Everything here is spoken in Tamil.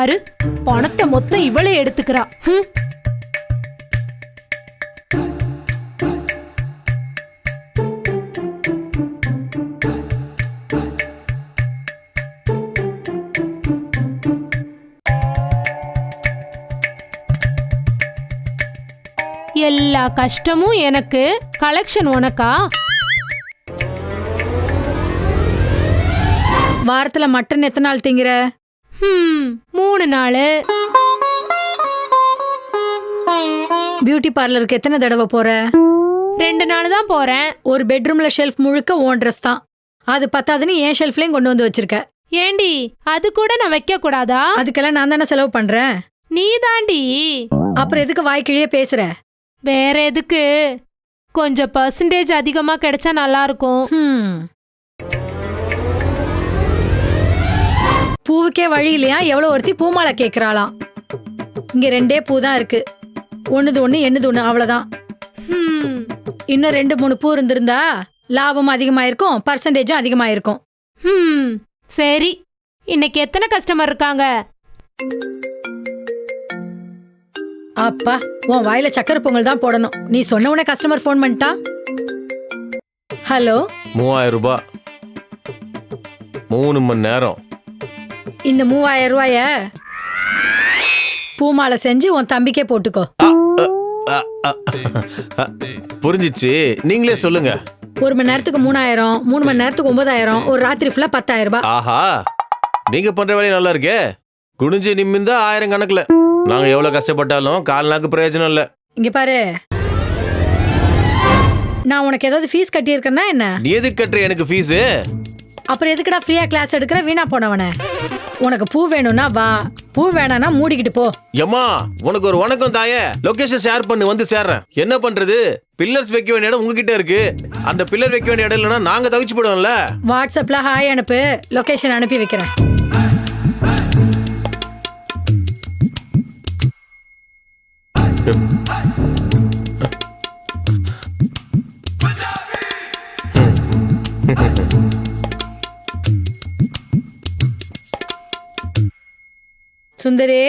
பாரு, பணத்தை மொத்தம் இவளே எடுத்துக்கிறா. எல்லா கஷ்டமும் எனக்கு, கலெக்ஷன் உனக்கா? வாரத்துல மட்டன் எத்தனை நாள் திங்கிற? 3 நாள். பியூட்டி பார்லருக்கு எத்தனை தடவை போற? 2 நாள் தான் போறேன். ஒரு பெட்ரூம்ல ஷெல்ஃப் முழுக்க ஓன் ட்ரெஸ் தான். அது பத்தாதுன்னு என் ஷெல்ஃப்லயும் கொண்டு வந்து வச்சிருக்க. ஏண்டி, அது கூட நான் வைக்க கூடாதா? அதுக்கெல்லாம் நான் தானே செலவு பண்றேன். நீ தாண்டி. அப்புறம் எதுக்கு வாய்க்கிழியே பேசுற? வேற எதுக்கு? கொஞ்சம் பர்சன்டேஜ் அதிகமா கிடைச்சா நல்லா இருக்கும். பூவுக்கே வழி இல்லையா? எவ்வளவு ஒருத்தி பூமாலை கேக்குறாளாம். இங்க 2 பூ தான் இருக்கு. ஒண்ணுது ஒண்ணு என்னது ஒண்ணு, அவ்வளவுதான். இன்னும் 2-3 பூ இருந்திருந்தா லாபம் அதிகமாயிருக்கும், பர்சன்டேஜும் அதிகமாயிருக்கும். சரி, இன்னைக்கு எத்தனை கஸ்டமர் இருக்காங்க? அப்பா, உன் வாயில சக்கரை பொங்கல் தான் போடணும். நீ சொன்ன உடனே கஸ்டமர் ஃபோன் பண்ணிட்டா. ஹலோ, 3000 ரூபாய், 3 மணி நேரம். இந்த 3000 ரூபாய பூமாலை செஞ்சு உன் தம்பிக்கே போட்டுக்கோ. புரிஞ்சிச்சு, நீங்களே சொல்லுங்க. 1 மணி நேரத்துக்கு 3000, 3 மணி நேரத்துக்கு 9000, ஒரு ராத்திரி ஃபுல்லா 10000 ரூபாய். ஆஹா, நீங்க பண்ற வேலையை நல்லா இருக்கே. குனிஞ்சு நிமிந்தா 1000 கணக்குல. நாங்க எவ்வளவு கஷ்டப்பட்டாலும் கால்நாக்கு பிரயோஜனம் இல்ல. இங்க பாரு, நான் உனக்கு ஏதாவது ஃபீஸ் கட்டியிருக்கேன்னா என்ன? நீ எதுக்கு கட்டுற எனக்கு ஃபீஸ்? அப்புறம் எதுக்குடா ஃப்ரீயா கிளாஸ் எடுக்கிற? வீணா போனவன. உனக்கு பூ வேணும்னா வா, பூ வேணானா மூடிக்கிட்டு போ. எம்மா, உனக்கு ஒரு வணக்கம் தாயே. லொகேஷன் ஷேர் பண்ணி வந்து சேர்றேன். என்ன பண்றது? பில்லர்ஸ் வைக்க வேண்டிய இடம் உங்ககிட்ட இருக்கு. அந்த பில்லர் வைக்க வேண்டிய இடம் இல்லைன்னா நாங்க தவிச்சு போடுவோம்ல. வாட்ஸ்அப்ல ஹாய் அனுப்பு, லொகேஷன் அனுப்பி வைக்கிறேன். சுந்தரி,